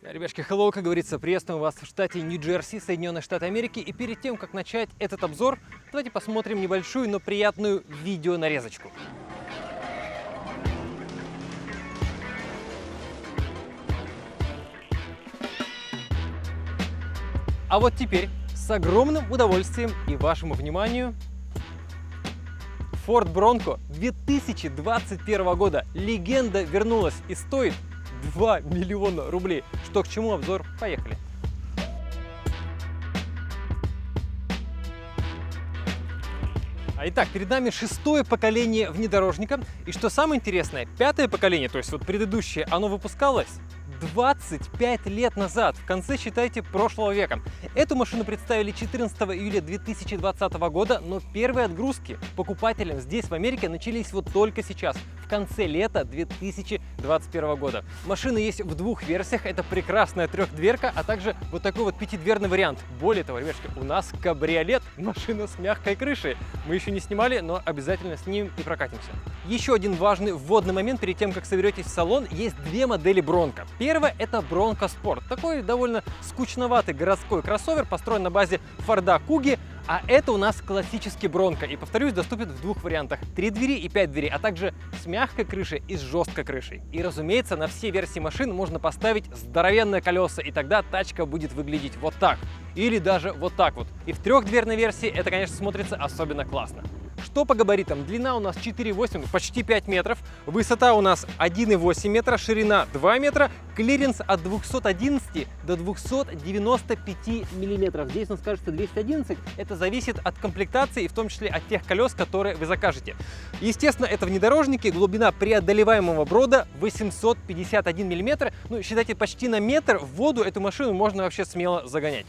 Ребятки, hello, как говорится, приветствуем вас в штате Нью-Джерси, Соединенные Штаты Америки. И перед тем, как начать этот обзор, давайте посмотрим небольшую, но приятную видеонарезочку. А вот теперь с огромным удовольствием и вашему вниманию Ford Bronco 2021 года. Легенда вернулась и стоит 2 миллиона рублей. Что к чему, обзор, поехали. Итак, перед нами шестое поколение внедорожника. И что самое интересное, пятое поколение, то есть вот предыдущее, оно выпускалось 25 лет назад, в конце, считайте, прошлого века. Эту машину представили 14 июля 2020 года, но первые отгрузки покупателям здесь, в Америке, начались вот только сейчас, в конце лета 2021 года. Машина есть в двух версиях, это прекрасная трехдверка, а также вот такой вот пятидверный вариант. Более того, ребятки, у нас кабриолет, машина с мягкой крышей. Мы еще не снимали, но обязательно снимем и прокатимся. Еще один важный вводный момент перед тем, как соберетесь в салон, есть две модели Bronco. Первая — это Bronco Sport, такой довольно скучноватый городской кроссовер, построен на базе Форда Куги, а это у нас классический Bronco. И, повторюсь, доступен в двух вариантах: 3 двери и 5 дверей, а также с мягкой крышей и с жесткой крышей. И, разумеется, на все версии машин можно поставить здоровенные колеса, и тогда тачка будет выглядеть вот так. Или даже вот так вот. И в трехдверной версии это, конечно, смотрится особенно классно. Что по габаритам? Длина у нас 4,8, почти 5 метров, высота у нас 1,8 метра, ширина 2 метра, клиренс от 211 до 295 миллиметров. Здесь у нас кажется 211, это зависит от комплектации и в том числе от тех колес, которые вы закажете. Естественно, это внедорожники, глубина преодолеваемого брода 851 миллиметр, ну считайте, почти на метр в воду эту машину можно вообще смело загонять.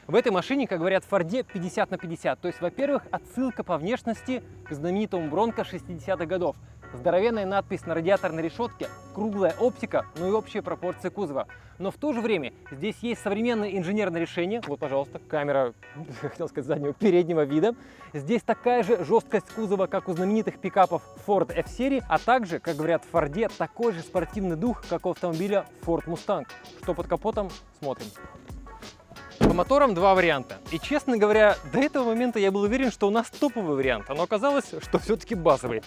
В этой машине, как говорят в Форде, 50 на 50. То есть, во-первых, отсылка по внешности к знаменитому Бронко 60-х годов. Здоровенная надпись на радиаторной решетке, круглая оптика, ну и общие пропорции кузова. Но в то же время здесь есть современное инженерное решение. Вот, пожалуйста, камера, хотел сказать, заднего переднего вида. Здесь такая же жесткость кузова, как у знаменитых пикапов Ford F-серии, а также, как говорят в Форде, такой же спортивный дух, как у автомобиля Ford Mustang. Что под капотом, смотрим. По моторам два варианта. И, честно говоря, до этого момента я был уверен, что у нас топовый вариант, но оказалось, что все-таки базовый.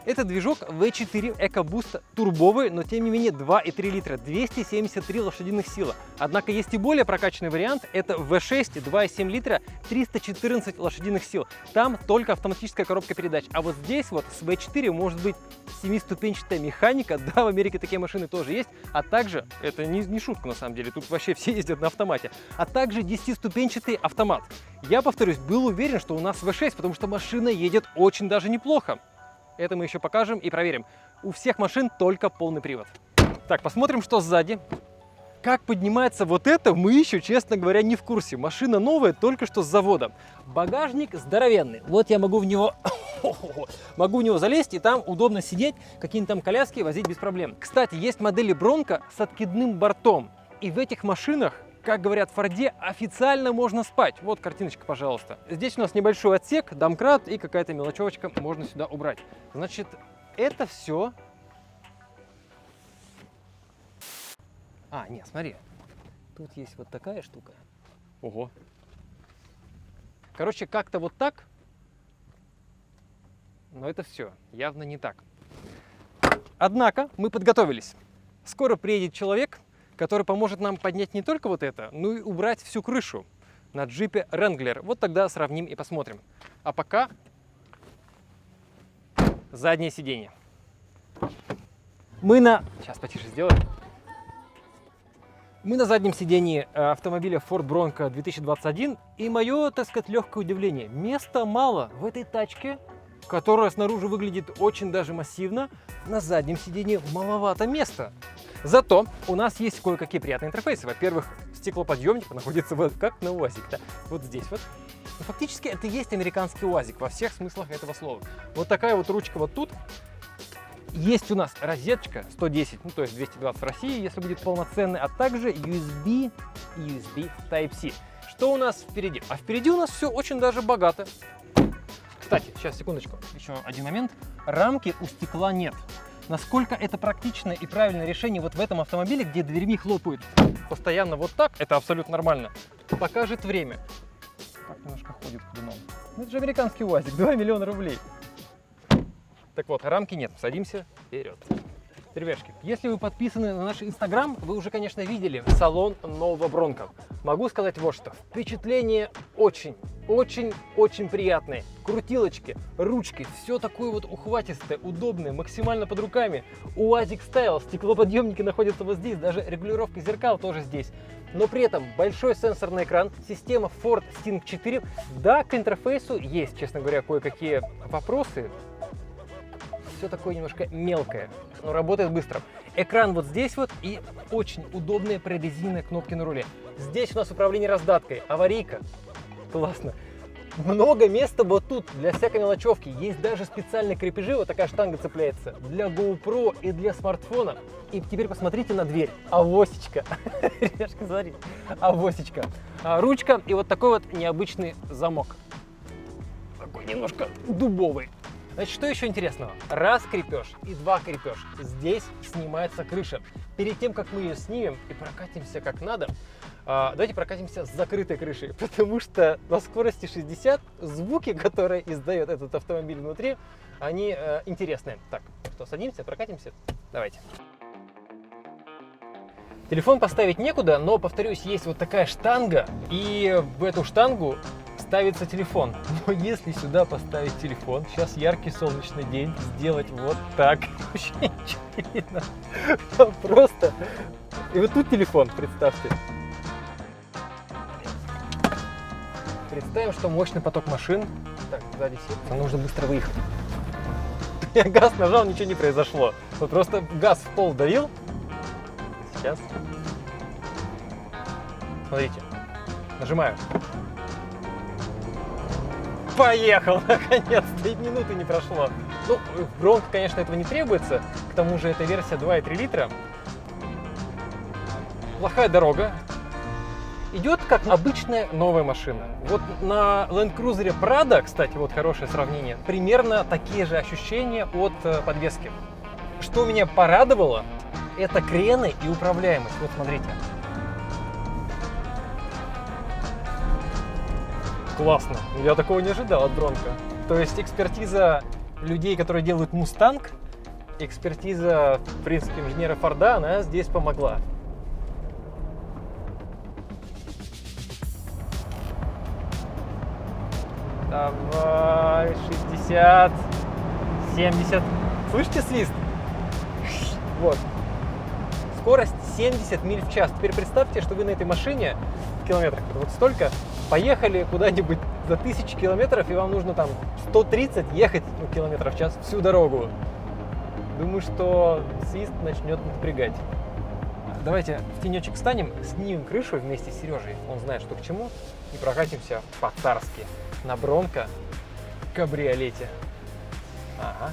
Это движок V4 EcoBoost турбовый, но тем не менее 2,3 литра, 273 лошадиных силы. Однако есть и более прокачанный вариант, это V6 2,7 литра, 314 лошадиных сил. Там только автоматическая коробка передач, а вот здесь вот с V4 может быть 7-ступенчатая механика, да, в Америке такие машины тоже есть, а также, это не шутка на самом деле, тут вообще все ездят на автомате, а также 10-ступенчатый автомат. Я, повторюсь, был уверен, что у нас V6, потому что машина едет очень даже неплохо. Это мы еще покажем и проверим. У всех машин только полный привод. Так, посмотрим, что сзади. Как поднимается вот это, мы еще, честно говоря, не в курсе. Машина новая, только что с завода. Багажник здоровенный. Вот я могу в него залезть, и там удобно сидеть, какие-нибудь там коляски возить без проблем. Кстати, есть модели Bronco с откидным бортом. И в этих машинах, как говорят в Форде, официально можно спать. Вот картиночка, пожалуйста. Здесь у нас небольшой отсек, домкрат и какая-то мелочевочка можно сюда убрать. Значит, это все... нет, смотри. Тут есть вот такая штука. Ого. Короче, как-то вот так. Но это все. Явно не так. Однако мы подготовились. Скоро приедет человек, который поможет нам поднять не только вот это, но и убрать всю крышу на джипе Wrangler. Вот тогда сравним и посмотрим. А пока заднее сиденье. Сейчас потише сделаем. Мы на заднем сиденье автомобиля Ford Bronco 2021, и мое, так сказать, легкое удивление. Места мало в этой тачке, которая снаружи выглядит очень даже массивно. На заднем сиденье маловато места. Зато у нас есть кое-какие приятные интерфейсы. Во-первых, стеклоподъемник находится вот как на УАЗик-то. Вот здесь вот. Но фактически это и есть американский УАЗик во всех смыслах этого слова. Вот такая вот ручка вот тут. Есть у нас розеточка 110, ну то есть 220 в России, если будет полноценный, а также USB и USB Type-C. Что у нас впереди? А впереди у нас все очень даже богато. Кстати, сейчас, секундочку, еще один момент. Рамки у стекла нет. насколько это практичное и правильное решение вот в этом автомобиле, где дверьми хлопают постоянно вот так, это абсолютно нормально, покажет время. Так немножко ходит ходуном. Ну, это же американский УАЗик, 2 миллиона рублей. Так вот, рамки нет, садимся вперед. Ребятушки, если вы подписаны на наш инстаграм, вы уже, конечно, видели салон нового Бронко. Могу сказать вот что. Впечатление очень приятное. Крутилочки, ручки, все такое вот ухватистое, удобное, максимально под руками. УАЗик стайл, стеклоподъемники находятся вот здесь, даже регулировка зеркал тоже здесь. Но при этом большой сенсорный экран, система Ford Sting 4. Да, к интерфейсу есть, честно говоря, кое-какие вопросы. Все такое немножко мелкое, но работает быстро. Экран вот здесь вот и очень удобные прорезиненные кнопки на руле. Здесь у нас управление раздаткой, аварийка. Классно. Много места вот тут для всякой мелочевки. Есть даже специальные крепежи, вот такая штанга цепляется для GoPro и для смартфона. И теперь посмотрите на дверь. Авосечка. Ребятушки, смотрите. Авосечка. Ручка и вот такой вот необычный замок. Такой немножко дубовый. Значит, что еще интересного? Раз крепеж и два крепеж. Здесь снимается крыша. Перед тем, как мы ее снимем и прокатимся как надо, давайте прокатимся с закрытой крышей, потому что на скорости 60 звуки, которые издает этот автомобиль внутри, они интересные. Так, что, садимся, прокатимся? Давайте. Телефон поставить некуда, но, повторюсь, есть вот такая штанга, и в эту штангу ставится телефон. Но если сюда поставить телефон, сейчас яркий солнечный день, сделать вот так, вообще ничего не видно. Просто. И вот тут телефон, представьте. Представим, что мощный поток машин. Так, сзади сидит. Нужно быстро выехать. Я газ нажал, ничего не произошло. Вот просто газ в пол давил. Сейчас. Смотрите. Нажимаю. Поехал, наконец-то, и минуты не прошло. Ну, в Бронко, конечно, этого не требуется. К тому же это версия 2,3 литра. Плохая дорога. Идет как обычная новая машина. Вот на Land Cruiser Prado, кстати, вот хорошее сравнение, примерно такие же ощущения от подвески. Что меня порадовало, это крены и управляемость. Вот смотрите. Классно. Я такого не ожидал от Бронко. То есть экспертиза людей, которые делают Мустанг, экспертиза, в принципе, инженера Форда, она здесь помогла. Давай, 60, 70. Слышите свист? Вот. Скорость 70 миль в час. Теперь представьте, что вы на этой машине в километрах, вот столько, поехали куда-нибудь за 1000 километров, и вам нужно там 130 ехать километров в час всю дорогу. Думаю, что свист начнет напрягать. Давайте в тенечек встанем, снимем крышу вместе с Сережей, он знает, что к чему, и прокатимся по-царски на Бронко кабриолете. Ага.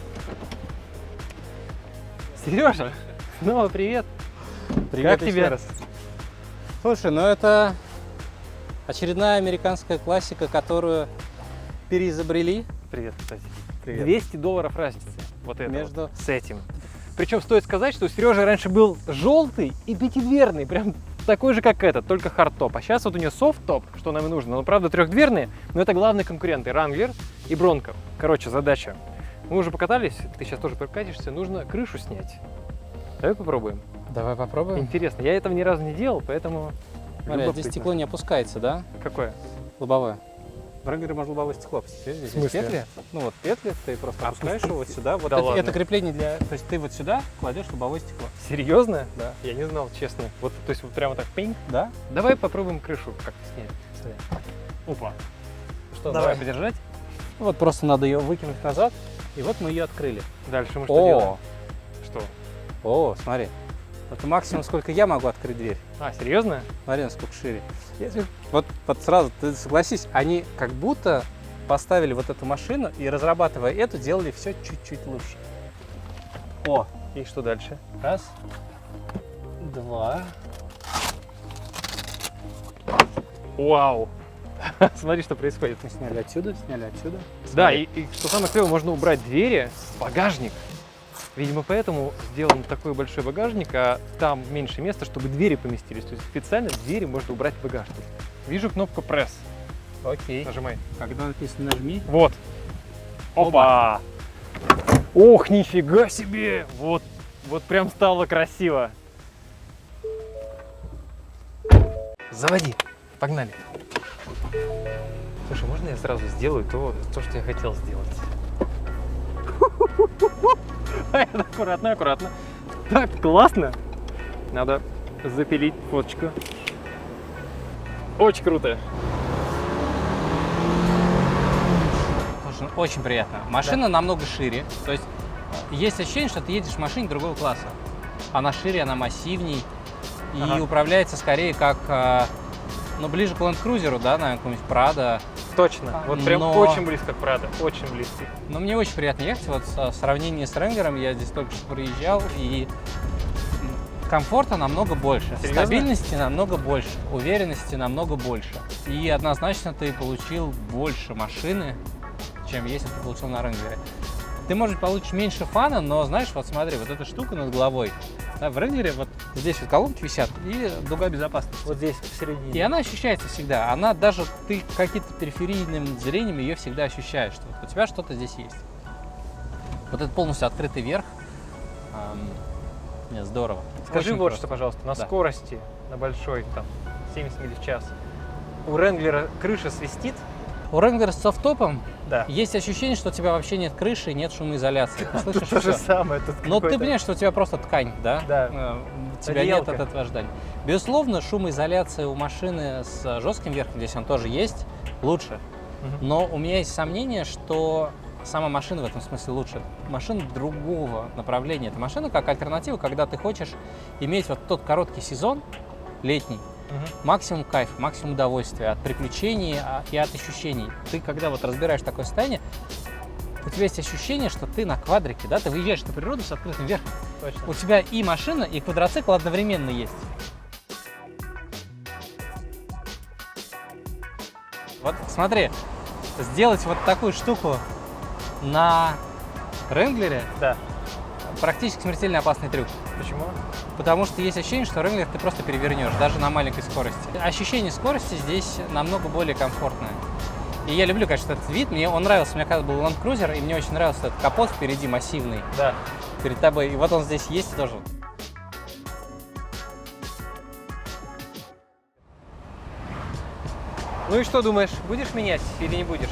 Сережа, снова привет. Привет, как тебе? Раз. Слушай, ну это очередная американская классика, которую переизобрели. Привет, кстати. Привет. $200 разница. Вот это Между... вот, с этим. Причем стоит сказать, что у Сережи раньше был желтый и пятидверный, прям такой же, как этот, только хардтоп. А сейчас вот у нее софт-топ, что нам и нужно. Но правда трехдверные, но это главные конкуренты Wrangler и Бронко. Короче, задача. Мы уже покатались, ты сейчас тоже прокатишься, нужно крышу снять. Давай попробуем. Давай попробуем. Интересно, я этого ни разу не делал, поэтому... Смотри, здесь стекло не опускается, да? Какое? Лобовое. В Wrangler можно лобовое стекло опустить. Здесь есть петли. Ну вот петли, ты просто опускаешь его вот сюда. Вот да это крепление для... То есть ты вот сюда кладешь лобовое стекло. Серьезно? Да. Я не знал, честно. Вот, то есть вот прямо так пинг? Да. Давай попробуем крышу как-то снять. Опа. Что, давай подержать? Вот просто надо ее выкинуть назад, и вот мы ее открыли. Дальше мы что делаем? Что? О, смотри. Это максимум, сколько я могу открыть дверь. А, серьезно? Смотри, насколько шире. Вот сразу, ты согласись, они как будто поставили вот эту машину и, разрабатывая эту, делали все чуть-чуть лучше. О, и что дальше? Раз, два. Вау! Смотри, что происходит. Мы сняли отсюда, сняли отсюда. Да, и что самое клевое, можно убрать двери в багажник. Видимо, поэтому сделан такой большой багажник, а там меньше места, чтобы двери поместились. То есть специально двери можно убрать в багажник. Вижу кнопку пресс. Окей. Нажимай. Когда написано нажми. Вот. Опа! Ох, нифига себе! Вот прям стало красиво. Заводи. Погнали. Слушай, можно я сразу сделаю то, что я хотел сделать? Аккуратно, аккуратно. Так, классно. Надо запилить фоточку. Очень круто. Слушай, очень приятно. Машина намного шире. То есть ощущение, что ты едешь в машине другого класса. Она шире, она массивней. И управляется скорее как, ближе к Land Cruiser, да, наверное, какой-нибудь Prado. Точно. Вот прям очень близко к Prado. Очень близко. Но мне очень приятно ехать. Вот в сравнении с Wrangler я здесь только что проезжал, и комфорта намного больше. Серьезно? Стабильности намного больше. Уверенности намного больше. И однозначно ты получил больше машины, чем если ты получил на Wrangler. Ты, может, получишь меньше фана, но, знаешь, вот смотри, вот эта штука над головой. Да, в Wrangler вот здесь вот колонки висят и дуга безопасности. Вот здесь посередине. И она ощущается всегда. Она даже, ты каким-то периферийным зрением ее всегда ощущаешь, что вот у тебя что-то здесь есть. Вот это полностью открытый верх. Нет, здорово. Скажи Очень вот просто. что, пожалуйста, на Да. скорости, на большой, там, 70 миль в час, у Wrangler крыша свистит? У Wrangler с софтопом Да. есть ощущение, что у тебя вообще нет крыши и нет шумоизоляции. Ты слышишь То же всё. самое. Тут Но ты какой-то- понимаешь, что у тебя просто ткань, да? Да. У тебя Одеялко. нет от этого ожидания. Безусловно, шумоизоляция у машины с жестким верхом, здесь он тоже есть, лучше. Мгм. Но у меня есть сомнение, что сама машина в этом смысле лучше. Машина другого направления. Это машина как альтернатива, когда ты хочешь иметь вот тот короткий сезон, летний, Мгм. максимум кайфа, максимум удовольствия от приключений и от ощущений. Ты, когда вот разбираешь такое состояние, у тебя есть ощущение, что ты на квадрике, да, ты выезжаешь на природу с открытым верхом. Точно. У тебя и машина, и квадроцикл одновременно есть. Вот смотри, сделать вот такую штуку на Wrangler Да. практически смертельно опасный трюк. Почему? Потому что есть ощущение, что Wrangler ты просто перевернешь, даже на маленькой скорости. Ощущение скорости здесь намного более комфортное. И я люблю, конечно, этот вид. Мне он нравился, мне когда был Land Cruiser, и мне очень нравился этот капот впереди массивный, Да. перед тобой. И вот он здесь есть тоже. Ну и что думаешь, будешь менять или не будешь?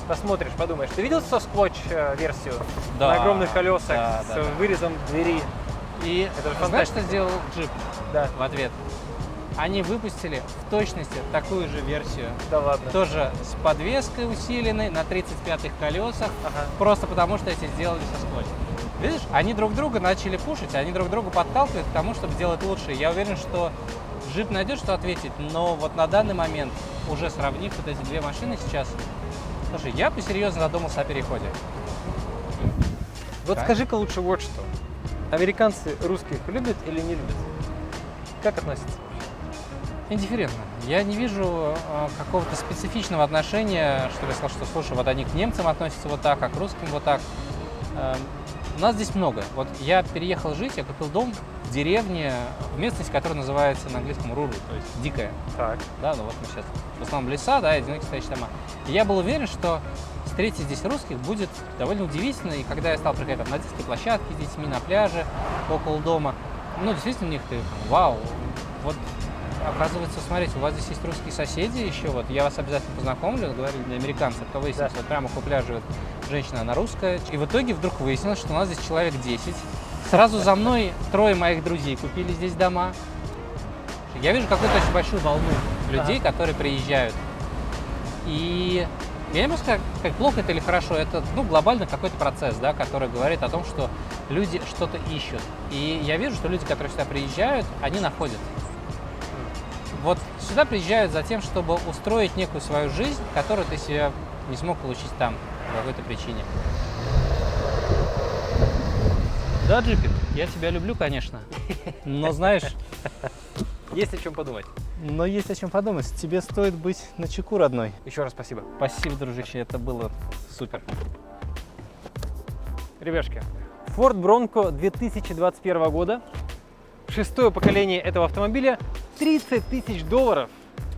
Посмотришь, подумаешь. Ты видел софт-клотч версию? Да, На огромных колесах да, с да, да. вырезом двери. И Это же знаешь, фантастика. что сделал Jeep Да. в ответ? Они выпустили в точности такую же версию. Да ладно. Тоже с подвеской усиленной на 35-х колесах. Ага. Просто потому, что эти сделали со скотчем. Видишь, они друг друга начали пушить, они друг друга подталкивают к тому, чтобы делать лучше. Я уверен, что Jeep найдет, что ответить, но вот на данный момент, уже сравнив вот эти две машины сейчас, слушай, я бы серьезно задумался о переходе. Вот Так. скажи-ка лучше вот что. Американцы русских любят или не любят? Как относятся? Индифферентно. Я не вижу какого-то специфичного отношения, что я сказал, что, слушай, вот они к немцам относятся вот так, а к русским вот так. У нас здесь много. Вот я переехал жить, я купил дом в деревне, в местности, которая называется на английском rural, то есть дикая. Так. Да, ну вот мы сейчас в основном леса, да, и одинокие стоящие дома. И я был уверен, что встретить здесь русских будет довольно удивительно. И когда я стал приходить там, на детские площадки с детьми, на пляже, около дома, ну, действительно, у них ты, вау, вот, оказывается, смотрите, у вас здесь есть русские соседи еще, вот, я вас обязательно познакомлю, говорили мне американцы, то выяснилось, Да. вот прямо у пляжа вот, женщина, она русская. И в итоге вдруг выяснилось, что у нас здесь человек 10. Сразу за мной 3 моих друзей купили здесь дома. Я вижу какую-то очень большую волну людей, которые приезжают. И я не могу сказать, как плохо это или хорошо, это глобально какой-то процесс, да, который говорит о том, что люди что-то ищут. И я вижу, что люди, которые сюда приезжают, они находят. Вот сюда приезжают за тем, чтобы устроить некую свою жизнь, которую ты себе не смог получить там по какой-то причине. Да, Джипик, я тебя люблю, конечно, но знаешь, Есть о чем подумать. но есть о чем подумать. Тебе стоит быть начеку, родной. Еще раз спасибо. Спасибо, дружище, это было супер. Ребяшки, Ford Bronco 2021 года. Шестое поколение этого автомобиля. 30 тысяч долларов.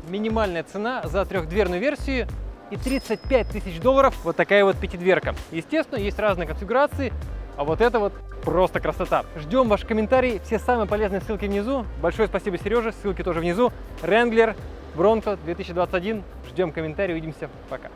Минимальная цена за трехдверную версию. И 35 тысяч долларов вот такая вот пятидверка. Естественно, есть разные конфигурации. А вот это вот просто красота. Ждем ваши комментарии. Все самые полезные ссылки внизу. Большое спасибо, Сереже. Ссылки тоже внизу. Wrangler Bronco 2021. Ждем комментарии. Увидимся. Пока.